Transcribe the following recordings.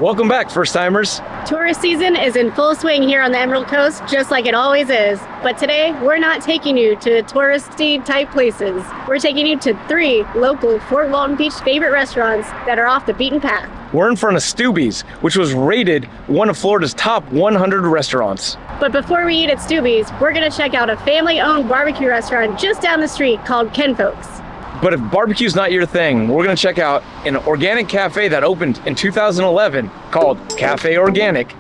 Welcome back, first-timers. Tourist season is in full swing here on the Emerald Coast, just like it always is. But today, we're not taking you to touristy type places. We're taking you to 3 local Fort Walton Beach favorite restaurants that are off the beaten path. We're in front of Stewby's, which was rated one of Florida's top 100 restaurants. But before we eat at Stewby's, we're gonna check out a family-owned barbecue restaurant just down the street called Kinfolks. But if barbecue's not your thing, we're gonna check out an organic cafe that opened in 2011 called Cafe Organic.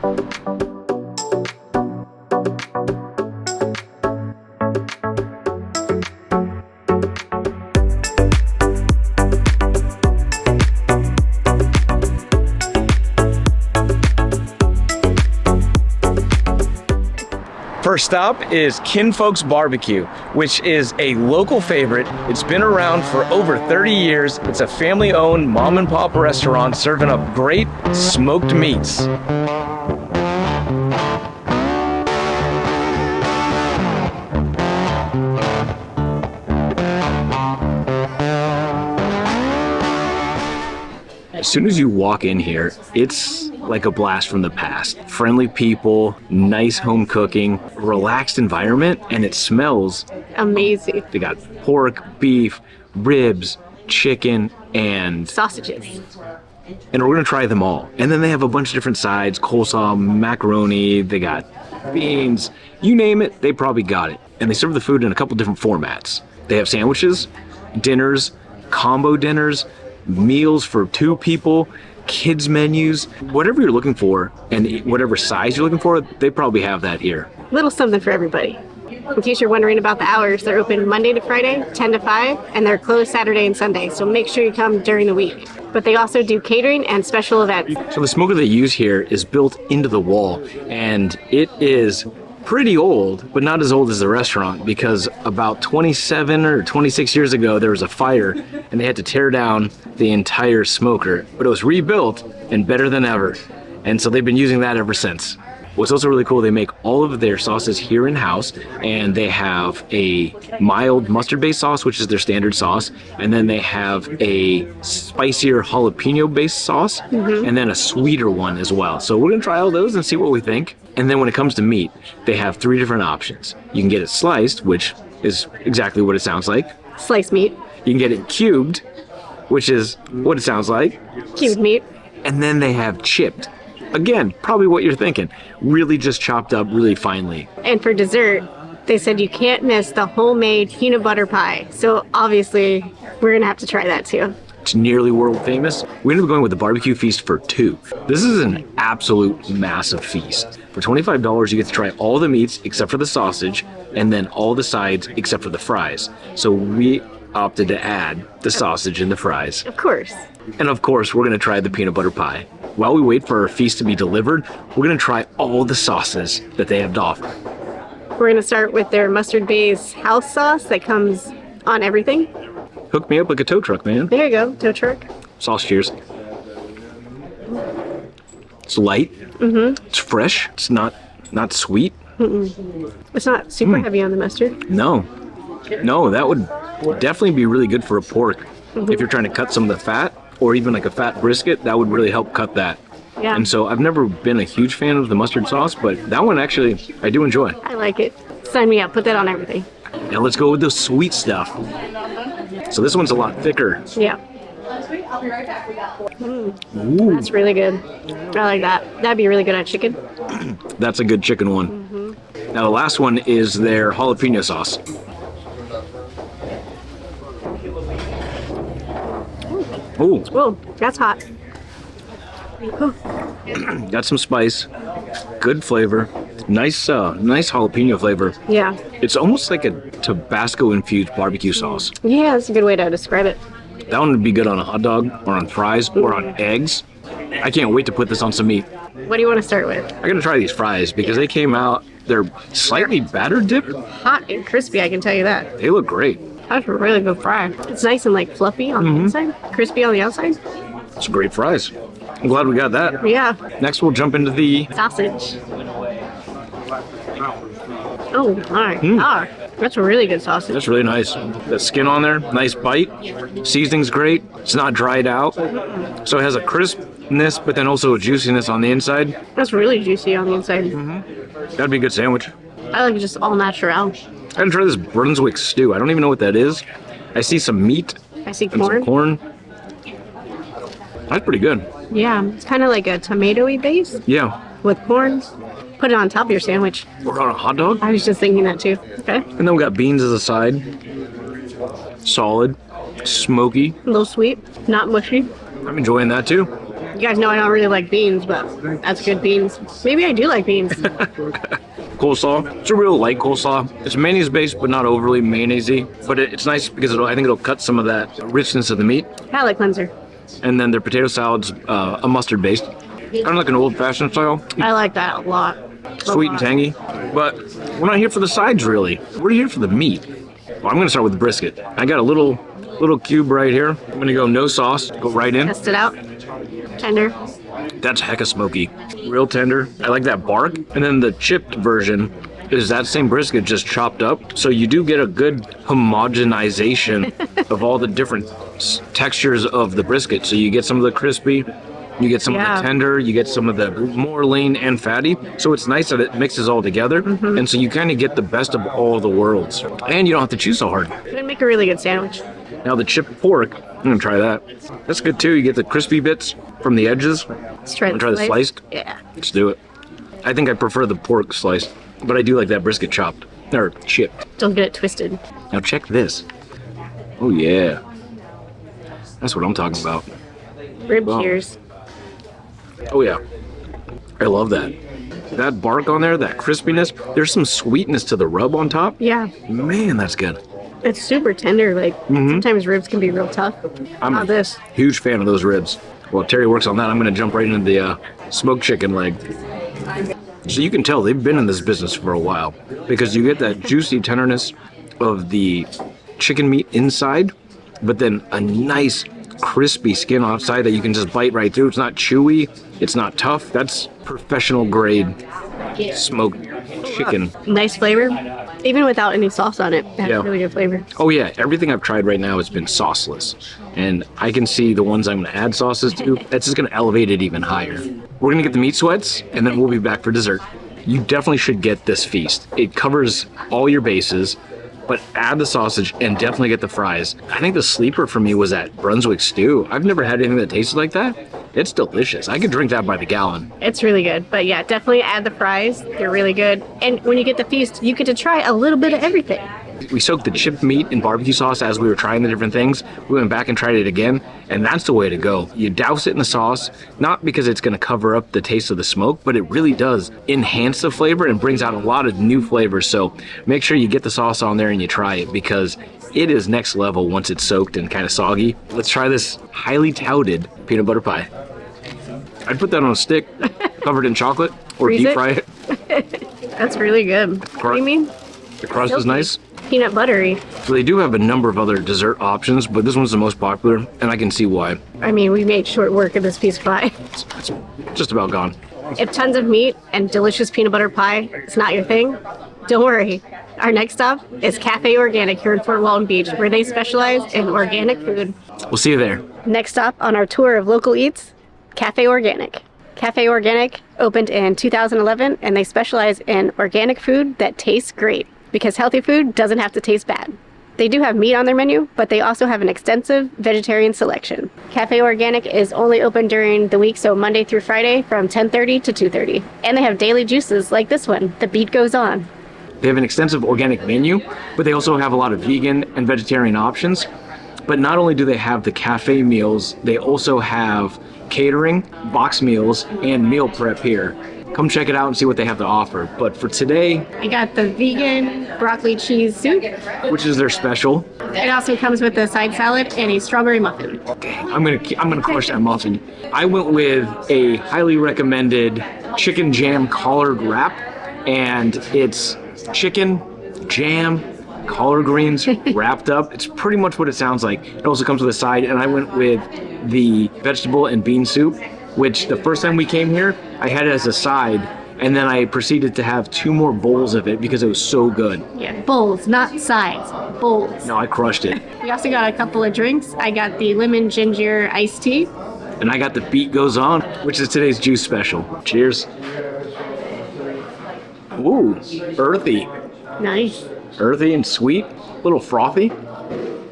First stop is Kinfolks BBQ, which is a local favorite. It's been around for over 30 years. It's a family-owned mom and pop restaurant serving up great smoked meats. As soon as you walk in here, it's like a blast from the past. Friendly people, nice home cooking, relaxed environment, and it smells amazing. They got pork, beef, ribs, chicken, and sausages. And we're gonna try them all. And then they have a bunch of different sides, coleslaw, macaroni, they got beans, you name it, they probably got it. And they serve the food in a couple different formats. They have sandwiches, dinners, combo dinners, meals for 2 people, kids menus, whatever you're looking for and whatever size you're looking for, they probably have that here. Little something for everybody. In case you're wondering about the hours, they're open Monday to Friday, 10 to 5, and they're closed Saturday and Sunday, so make sure you come during the week. But they also do catering and special events. So the smoker they use here is built into the wall, and it is pretty old, but not as old as the restaurant, because about 27 or 26 years ago there was a fire and they had to tear down the entire smoker, but it was rebuilt and better than ever, and so they've been using that ever since. What's also really cool, they make all of their sauces here in-house, and they have a mild mustard-based sauce, which is their standard sauce, and then they have a spicier jalapeno-based sauce, and then a sweeter one as well. So we're gonna try all those and see what we think. And then when it comes to meat, they have 3 different options. You can get it sliced, which is exactly what it sounds like. Sliced meat. You can get it cubed, which is what it sounds like. Cubed meat. And then they have chipped. Again, probably what you're thinking. Really just chopped up really finely. And for dessert, they said you can't miss the homemade peanut butter pie. So obviously, we're gonna have to try that too. It's nearly world famous. We ended up going with the barbecue feast for 2. This is an absolute massive feast. For $25, you get to try all the meats except for the sausage, and then all the sides except for the fries. So we opted to add the sausage and the fries. Of course. And of course, we're gonna try the peanut butter pie. While we wait for our feast to be delivered, we're gonna try all the sauces that they have to offer. We're gonna start with their mustard-based house sauce that comes on everything. Hook me up like a tow truck, man. There you go, tow truck. Sauce cheers. It's light. It's fresh. It's not sweet. It's not super heavy on the mustard. No, that would definitely be really good for a pork. If you're trying to cut some of the fat, or even like a fat brisket, that would really help cut that. Yeah. And so I've never been a huge fan of the mustard sauce, but that one actually I do enjoy. I like it. Sign me up, put that on everything. Now let's go with the sweet stuff. So this one's a lot thicker. Yeah. Ooh. That's really good. I like that. That'd be really good on chicken. That's a good chicken one. Now the last one is their jalapeno sauce. Ooh. Whoa, that's hot. Got some spice, good flavor, nice jalapeno flavor. Yeah. It's almost like a Tabasco infused barbecue sauce. Yeah, that's a good way to describe it. That one would be good on a hot dog, or on fries, or on eggs. I can't wait to put this on some meat. What do you want to start with? I'm gonna try these fries because they came out, they're slightly batter dipped. Hot and crispy, I can tell you that. They look great. That's a really good fry. It's nice and like fluffy on the inside, crispy on the outside. It's great fries. I'm glad we got that. Yeah. Next we'll jump into the Sausage. Oh, all right. That's a really good sausage. That's really nice. The skin on there, nice bite. Seasoning's great. It's not dried out. So it has a crispness, but then also a juiciness on the inside. That's really juicy on the inside. That'd be a good sandwich. I like it just all natural. I didn't try this Brunswick stew. I don't even know what that is. I see some meat. I see and corn. some corn. That's pretty good. Yeah, it's kind of like a tomato-y base Yeah. with corn. Put it on top of your sandwich. Or on a hot dog. I was just thinking that too. Okay. And then we got beans as a side. Solid. Smoky. A little sweet, not mushy. I'm enjoying that too. You guys know I don't really like beans, but that's good beans. Maybe I do like beans. Coleslaw. It's a real light coleslaw. It's mayonnaise based, but not overly mayonnaisey. But it's nice because I think it'll cut some of that richness of the meat. Palate cleanser. And then their potato salad's a mustard based. Kind of like an old fashioned style. I like that a lot. Sweet and tangy. But we're not here for the sides really. We're here for the meat. Well, I'm gonna start with the brisket. I got a little cube right here. I'm gonna go no sauce. Go right in. Test it out. Tender. That's hecka smoky. Real tender. I like that bark. And then the chipped version is that same brisket just chopped up. So you do get a good homogenization of all the different textures of the brisket. So you get some of the crispy, you get some of the tender, you get some of the more lean and fatty. So it's nice that it mixes all together. And so you kind of get the best of all the worlds. And you don't have to chew so hard. It'd make a really good sandwich. Now the chipped pork, I'm gonna try that. That's good too. You get the crispy bits from the edges. Let's try the sliced. Yeah. Let's do it. I think I prefer the pork sliced, but I do like that brisket chopped or chipped. Don't get it twisted. Now check this. Oh yeah, that's what I'm talking about. Rib Wow. tears. Oh yeah, I love that. That bark on there, that crispiness. There's some sweetness to the rub on top. Yeah. Man, that's good. It's super tender. Like sometimes ribs can be real tough. I'm Not a this. huge fan of those ribs. Well, Terry works on that. I'm gonna jump right into the smoked chicken leg. So you can tell they've been in this business for a while because you get that juicy tenderness of the chicken meat inside, but then a nice crispy skin outside that you can just bite right through. It's not chewy, it's not tough. That's professional grade smoked chicken. Nice flavor. Even without any sauce on it, it has Yeah. really good flavor. Oh yeah, everything I've tried right now has been sauceless. And I can see the ones I'm gonna add sauces to, that's just gonna elevate it even higher. We're gonna get the meat sweats and then we'll be back for dessert. You definitely should get this feast. It covers all your bases, but add the sausage and definitely get the fries. I think the sleeper for me was that Brunswick stew. I've never had anything that tasted like that. It's delicious. I could drink that by the gallon. It's really good. But yeah, definitely add the fries. They're really good. And when you get the feast, you get to try a little bit of everything. We soaked the chipped meat in barbecue sauce as we were trying the different things. We went back and tried it again, and that's the way to go. You douse it in the sauce, not because it's going to cover up the taste of the smoke, but it really does enhance the flavor and brings out a lot of new flavors. So make sure you get the sauce on there and you try it because it is next level once it's soaked and kind of soggy. Let's try this highly touted peanut butter pie. I'd put that on a stick, covered in chocolate, or Freeze deep it. fry it. That's really good. What do you mean? The crust is nice. Peanut buttery. So they do have a number of other dessert options, but this one's the most popular, and I can see why. I mean, we made short work of this piece of pie. It's just about gone. If tons of meat and delicious peanut butter pie is not your thing, don't worry. Our next stop is Cafe Organic here in Fort Walton Beach, where they specialize in organic food. We'll see you there. Next stop on our tour of local eats, Cafe Organic. Cafe Organic opened in 2011, and they specialize in organic food that tastes great, because healthy food doesn't have to taste bad. They do have meat on their menu, but they also have an extensive vegetarian selection. Cafe Organic is only open during the week, so Monday through Friday from 10:30 to 2:30. And they have daily juices like this one, The Beat Goes On. They have an extensive organic menu, but they also have a lot of vegan and vegetarian options. But not only do they have the cafe meals, they also have catering, box meals, and meal prep here. Come check it out and see what they have to offer. But for today, I got the vegan broccoli cheese soup. which is their special, It also comes with a side salad and a strawberry muffin. I'm gonna crush that muffin. I went with a highly recommended chicken jam collard wrap, and it's chicken, jam, collard greens wrapped up. It's pretty much what it sounds like. It also comes with a side, and I went with the vegetable and bean soup, which the first time we came here, I had it as a side, And then I proceeded to have 2 more bowls of it because it was so good. Yeah, bowls, not sides, bowls. No, I crushed it. We also got a couple of drinks. I got the lemon ginger iced tea. And I got the Beat Goes On, which is today's juice special. Cheers. Ooh, earthy. Nice. Earthy and sweet, a little frothy.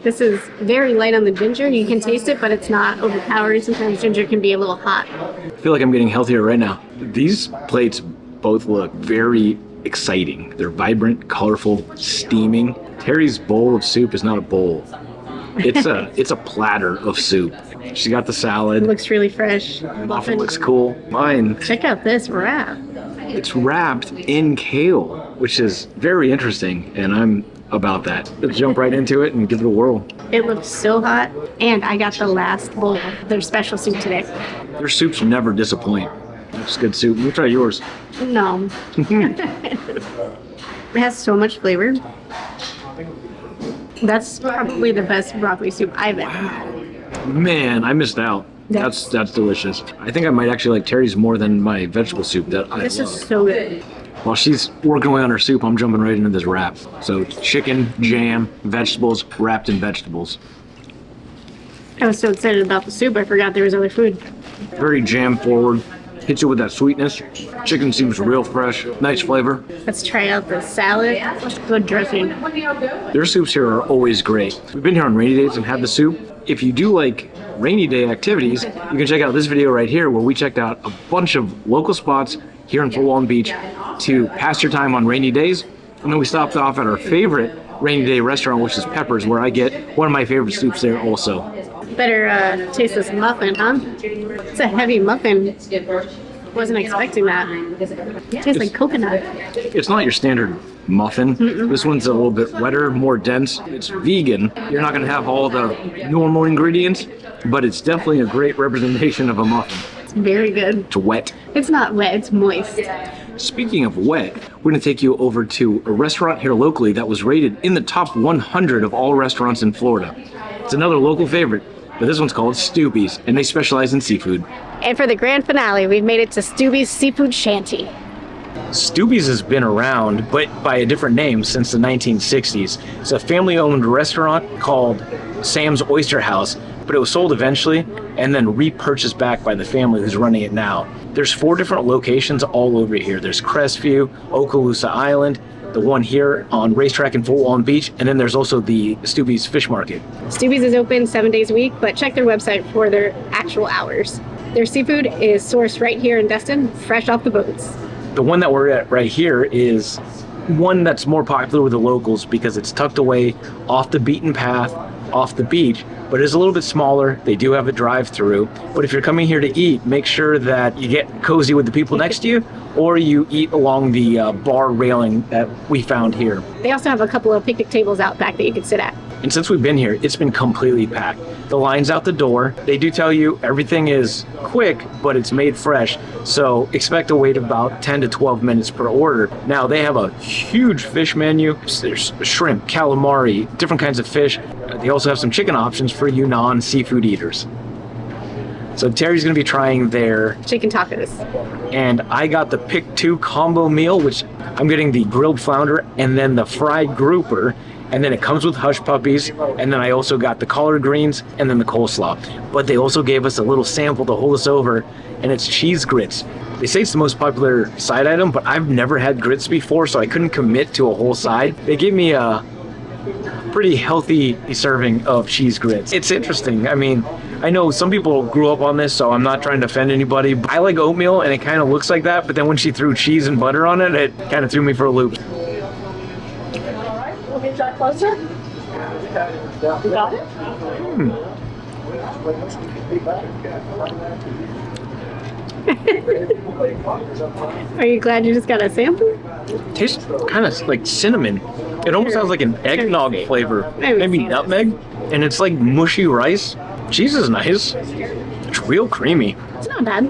This is very light on the ginger. You can taste it, but it's not overpowering. Sometimes ginger can be a little hot. I feel like I'm getting healthier right now. These plates both look very exciting. They're vibrant, colorful, steaming. Terry's bowl of soup is not a bowl. It's a platter of soup. She got the salad. It looks really fresh. Muffin looks cool. Mine, Check out this wrap. it's wrapped in kale, which is very interesting, and I'm about that. Let's jump right into it and give it a whirl. It looks so hot. And I got the last bowl of their special soup today. Their soups never disappoint. It's good soup. Let me try yours. No. It has so much flavor. That's probably the best broccoli soup I've ever had. Man, I missed out. That's delicious. I think I might actually like Terry's more than my vegetable soup that I This love. is so good. While she's working away on her soup, I'm jumping right into this wrap. So chicken, jam, vegetables, wrapped in vegetables. I was so excited about the soup, I forgot there was other food. Very jam forward. Hits you with that sweetness. Chicken seems real fresh. Nice flavor. Let's try out the salad. Good dressing. Their soups here are always great. We've been here on rainy days and had the soup. If you do like rainy day activities, you can check out this video right here where we checked out a bunch of local spots here in Fort Walton Beach to pass your time on rainy days. And then we stopped off at our favorite rainy day restaurant, which is Pepper's, where I get one of my favorite soups there also. Better taste this muffin, huh? It's a heavy muffin. Wasn't expecting that. It tastes like coconut. It's not your standard muffin. This one's a little bit wetter, more dense. It's vegan. You're not going to have all the normal ingredients, but it's definitely a great representation of a muffin. It's very good. It's wet. It's not wet, it's moist. Speaking of wet, we're going to take you over to a restaurant here locally that was rated in the top 100 of all restaurants in Florida. It's another local favorite, but this one's called Stewby's, and they specialize in seafood. And for the grand finale, we've made it to Stewby's Seafood Shanty. Stewby's has been around, but by a different name since the 1960s. It's a family-owned restaurant called Sam's Oyster House, but it was sold eventually and then repurchased back by the family who's running it now. There's 4 different locations all over here. There's Crestview, Okaloosa Island, the one here on Racetrack in Fort Walton Beach, and then there's also the Stewby's Fish Market. Stewby's is open 7 days a week, but check their website for their actual hours. Their seafood is sourced right here in Destin, fresh off the boats. The one that we're at right here is one that's more popular with the locals because it's tucked away off the beaten path, off the beach, but it is a little bit smaller. They do have a drive-through, but if you're coming here to eat, make sure that you get cozy with the people next to you, or you eat along the bar railing that we found here. They also have a couple of picnic tables out back that you can sit at. And since we've been here, it's been completely packed. The line's out the door. They do tell you everything is quick, but it's made fresh. So expect a wait of about 10 to 12 minutes per order. Now they have a huge fish menu. There's shrimp, calamari, different kinds of fish. They also have some chicken options for you non-seafood eaters. So Terry's gonna be trying their Chicken tacos. and I got the Pick 2 combo meal, which I'm getting the grilled flounder and then the fried grouper, and then it comes with hush puppies, and then I also got the collard greens and then the coleslaw. But they also gave us a little sample to hold us over, and it's cheese grits. They say it's the most popular side item, but I've never had grits before, so I couldn't commit to a whole side. They gave me a pretty healthy serving of cheese grits. It's interesting. I mean, I know some people grew up on this, so I'm not trying to offend anybody. I like oatmeal, and it kind of looks like that, but then when she threw cheese and butter on it, it kind of threw me for a loop. Let me try closer. You got it? Are you glad you just got a sample? Tastes kind of like cinnamon. It almost has like an eggnog flavor, maybe nutmeg, and it's like mushy rice. Cheese is nice. It's real creamy. It's not bad.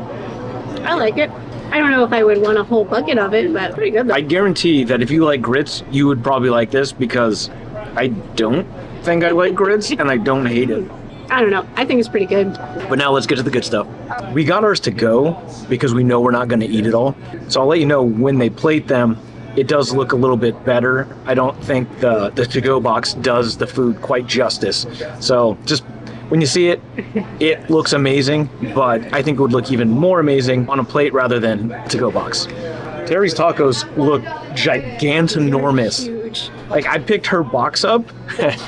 I like it. I don't know if I would want a whole bucket of it, but pretty good though. I guarantee that if you like grits, you would probably like this because I don't think I like grits and I don't hate it. I don't know. I think it's pretty good. But now let's get to the good stuff. We got ours to go because we know we're not going to eat it all. So I'll let you know when they plate them, it does look a little bit better. I don't think the to-go box does the food quite justice. So just when you see it, it looks amazing, but I think it would look even more amazing on a plate rather than to-go box. Terry's tacos look gigantinormous. Huge. Like, I picked her box up,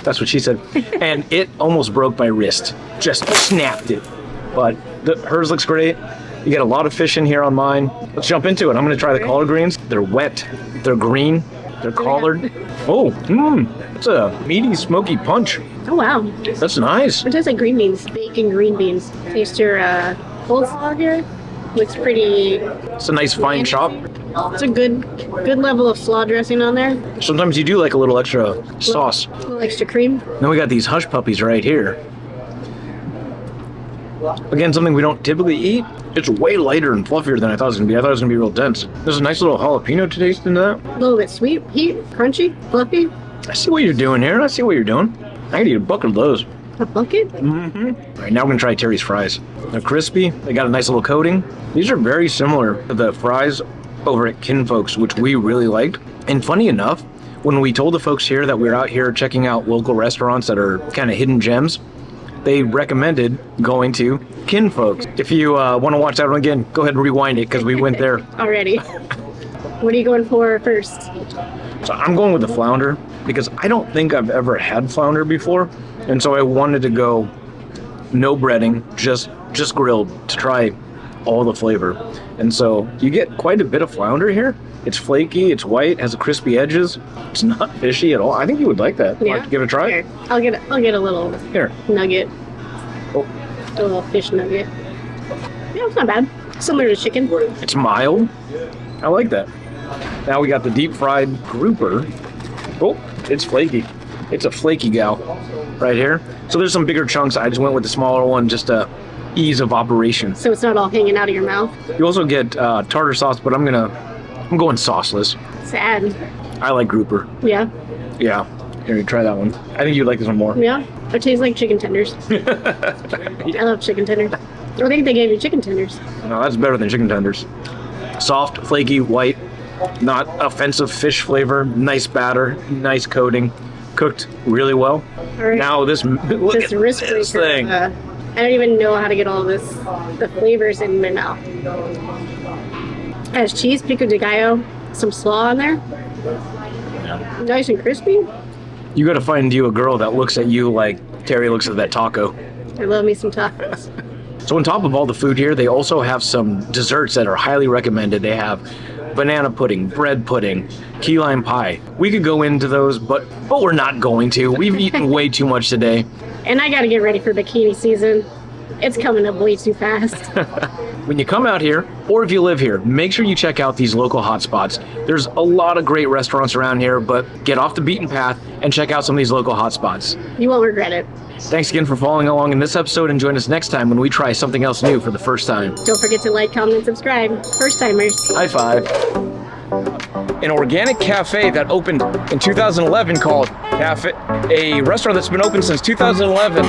that's what she said, and it almost broke my wrist. Just snapped it. But hers looks great. You get a lot of fish in here on mine. Let's jump into it. I'm going to try the collard greens. They're wet. They're green. They're collared. Oh, it's a meaty, smoky punch. Oh, wow. That's nice. It tastes like green beans. Bacon green beans. Taste your coleslaw here. Looks pretty... It's a nice fine chop. It's a good level of slaw dressing on there. Sometimes you do like a little extra sauce. A little extra cream. Then we got these hush puppies right here. Again, something we don't typically eat. It's way lighter and fluffier than I thought it was going to be. I thought it was going to be real dense. There's a nice little jalapeno taste in that. A little bit sweet, heat, crunchy, fluffy. I see what you're doing here. I see what you're doing. I could eat a bucket of those. A bucket? Mm-hmm. All right, now we're going to try Terry's fries. They're crispy. They got a nice little coating. These are very similar to the fries over at Kinfolks, which we really liked. And funny enough, when we told the folks here that we were out here checking out local restaurants that are kind of hidden gems, they recommended going to Kinfolks. If you want to watch that one again, go ahead and rewind it because we went there. Already. What are you going for first? So I'm going with the flounder because I don't think I've ever had flounder before. And so I wanted to go no breading, just grilled to try all the flavor. And so you get quite a bit of flounder here. It's flaky, it's white, has crispy edges. It's not fishy at all. I think you would like that. Yeah. Like to give it a try? Here. I'll get a little Here. nugget. Oh. A little fish nugget. Yeah, it's not bad. Similar to chicken. It's mild. I like that. Now we got the deep fried grouper. Oh, it's flaky. It's a flaky gal right here. So there's some bigger chunks. I just went with the smaller one just to ease of operation. So it's not all hanging out of your mouth. You also get tartar sauce, but I'm going sauceless. Sad. I like grouper. Yeah. Yeah. Here, you try that one. I think you'd like this one more. Yeah. It tastes like chicken tenders. I love chicken tenders. I think they gave you chicken tenders. No, that's better than chicken tenders. Soft, flaky, white, not offensive fish flavor, nice batter, nice coating, cooked really well. All right. Now look at wrist this breaker, thing. I don't even know how to get all the flavors in my mouth. It has cheese, pico de gallo, some slaw on there. Yeah. Nice and crispy. You got to find you a girl that looks at you like Terry looks at that taco. I love me some tacos. So on top of all the food here, they also have some desserts that are highly recommended. They have banana pudding, bread pudding, key lime pie. We could go into those, but we're not going to. We've eaten way too much today. And I gotta get ready for bikini season. It's coming up way too fast. When you come out here, or if you live here, make sure you check out these local hotspots. There's a lot of great restaurants around here, but get off the beaten path and check out some of these local hotspots. You won't regret it. Thanks again for following along in this episode, and join us next time when we try something else new for the first time. Don't forget to like, comment, and subscribe. First timers. High five. An organic cafe that opened in 2011 called a restaurant that's been open since 2011